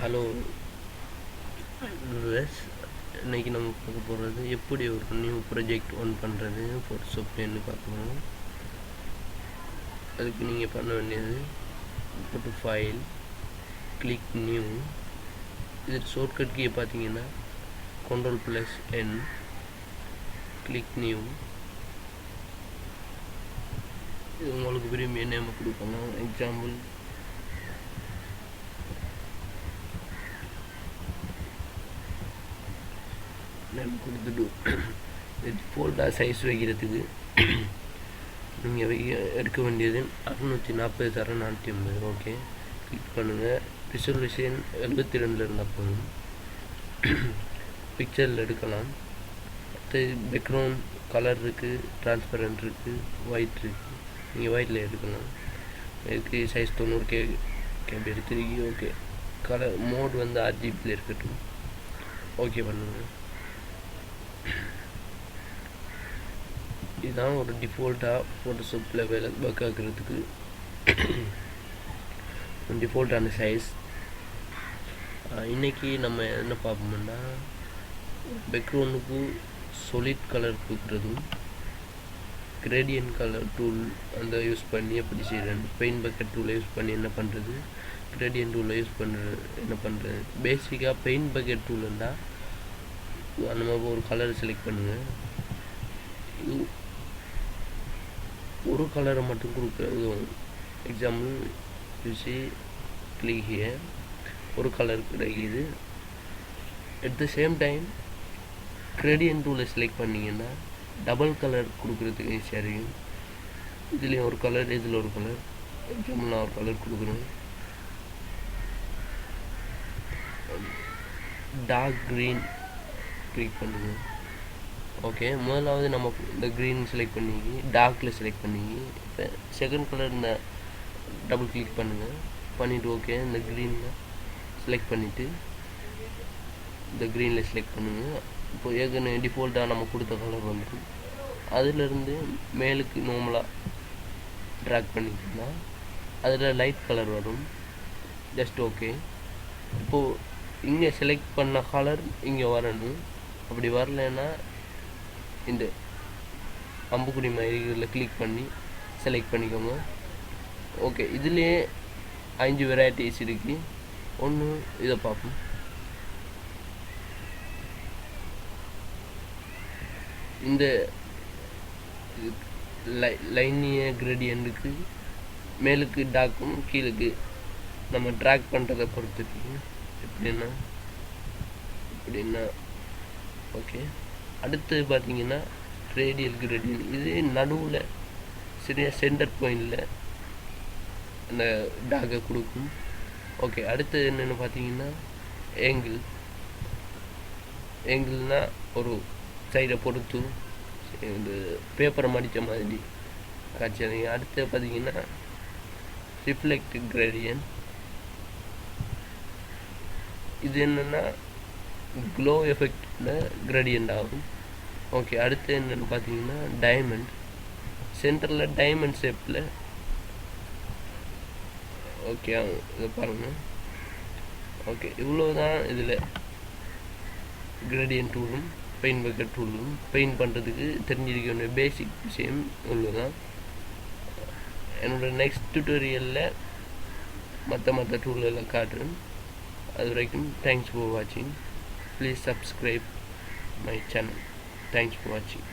Hello viewers, இன்றைக்கி நம்ம பார்க்க போகிறது எப்படி ஒரு நியூ ப்ராஜெக்ட் பண்ணுறது ஃபோட்டோஷாப்லேன்னு பார்க்கணும். அதுக்கு நீங்கள் பண்ண வேண்டியது போட்டு ஃபைல், கிளிக் நியூ. இது ஷார்ட்கட் கீ பார்த்தீங்கன்னா Ctrl+N, கிளிக் நியூ. இது உங்களுக்கு விரும்பிய நேம் கொடுக்கணும். எக்ஸாம்பிள் நேம் கொடுத்துட்டு ஃபோல்டர் சைஸ் வைக்கிறதுக்கு நீங்கள் எடுக்க வேண்டியது 640x650. ஓகே, கிளிக் பண்ணுங்கள். ரிசல்யூஷன் 72 இருந்தால் போதும். பிக்சரில் எடுக்கலாம். அடுத்து பேக்ரவுண்ட் கலர் இருக்குது, டிரான்ஸ்பரண்ட் இருக்குது, ஒயிட் இருக்குது. நீங்கள் ஒயிட்டில் எடுக்கலாம். இதுக்கு சைஸ் 90 கேபி எடுத்துருக்கீங்க. ஓகே, கலர் மோட் வந்து RGBயில் இருக்கட்டும். ஓகே பண்ணுங்கள். இதுதான் ஒரு டிஃபால்ட்டாக ஃபோட்டோஷாப்பில் வேலை ஒர்க் ஆகிறதுக்கு டிஃபால்ட்டான சைஸ். இன்றைக்கி நம்ம என்ன பார்ப்போம்னா, பேக்ரவுண்டுக்கு solid கலர் கொடுக்குறதும், கிரேடியன்ட் கலர் டூல் அந்த யூஸ் பண்ணி எப்படி செய்கிறேன், பெயிண்ட் பக்கெட் டூலை யூஸ் பண்ணி என்ன பண்ணுறது, கிரேடியன்ட் டூலை யூஸ் பண்ணுறது என்ன பண்ணுறது. பேசிக்காக பெயிண்ட் பக்கெட் டூல் இருந்தால் நம்ம ஒரு கலர் செலக்ட் பண்ணுங்கள். ஒரு கலரை மட்டும் கொடுக்குறது. எக்ஸாம்பிள் யூசி கிளிக் ஹியர், ஒரு கலர் கிடைக்கிது. At the same time gradient டூலை செலக்ட் பண்ணிங்கன்னா டபுள் கலர் கொடுக்குறதுக்கு ஈஸியாக இருக்கும். இதுலேயும் ஒரு கலர், இதில் ஒரு கலர். எக்ஸாம்பிள் நான் ஒரு கலர் கொடுக்குறேன், டார்க் க்ரீன். கிளிக் பண்ணுங்கள். ஓகே, முதலாவது நம்ம இந்த க்ரீன் செலக்ட் பண்ணிக்கி டார்க்கில் செலக்ட் பண்ணிக்கி இப்போ செகண்ட் கலர் இந்த டபுள் கிளிக் பண்ணுங்கள். பண்ணிவிட்டு ஓகே, இந்த க்ரீனில் செலக்ட் பண்ணிவிட்டு இந்த க்ரீனில் செலக்ட் பண்ணுங்கள். இப்போ ஏற்கனவே டிஃபால்ட்டாக நம்ம கொடுத்த கலர் வந்துடும். அதிலிருந்து மேலுக்கு நார்மலாக ட்ராக் பண்ணிக்கிட்டோம்னா அதில் லைட் கலர் வரும். Just okay. இப்போது இங்கே செலக்ட் பண்ண கலர் இங்கே வரணும். அப்படி வரலைன்னா இந்த அம்புக்குடி மாதிரி இதில் கிளிக் பண்ணி செலக்ட் பண்ணிக்கோங்க. ஓகே, இதுலேயே 5 வெரைட்டிஸ் இருக்குது. ஒன்று இதை பார்ப்போம். இந்த லைனிய கிரேடியன்ட்டுக்கு மேலுக்கு டார்க்கும் கீழுக்கு நம்ம ட்ராக் பண்ணுறதை பொறுத்துருக்கு. எப்படின்னா ஓகே. அடுத்து பார்த்தீங்கன்னா ரேடியல் கிரேடியன்ட். இது நடுவில் சரியாக சென்டர் பாயிண்டில் அந்த டாகை கொடுக்கும். ஓகே, அடுத்து என்னென்னு பார்த்தீங்கன்னா ஏங்கிள்னால் ஒரு சைடை பொறுத்து இந்த பேப்பரை மடித்த மாதிரி காட்சி அளிக்கும். அடுத்து பார்த்தீங்கன்னா ரிஃப்ளெக்ட் கிரேடியன்ட். இது என்னென்னா க்ளோ எஃபெக்டில் கிரேடியன்ட் ஆகும். ஓகே, அடுத்து என்னென்னு பார்த்தீங்கன்னா டைமண்ட். சென்டரில் டைமண்ட் ஷேப்பில். ஓகே, இதை பாருங்கள். ஓகே, இவ்வளோ தான் இதில் கிரேடியன்ட் டூலும் பெயிண்ட் பக்கெட் டூலும் பெயிண்ட் பண்ணுறதுக்கு தெரிஞ்சிருக்க வேண்டிய பேசிக் விஷயம் இவ்வளோ தான். என்னோடய நெக்ஸ்ட் டியூட்டோரியலில் மற்ற டூலெல்லாம் காட்டுறேன். அது வரைக்கும் தேங்க்ஸ் ஃபார் வாட்சிங். Please subscribe my channel. Thanks for watching.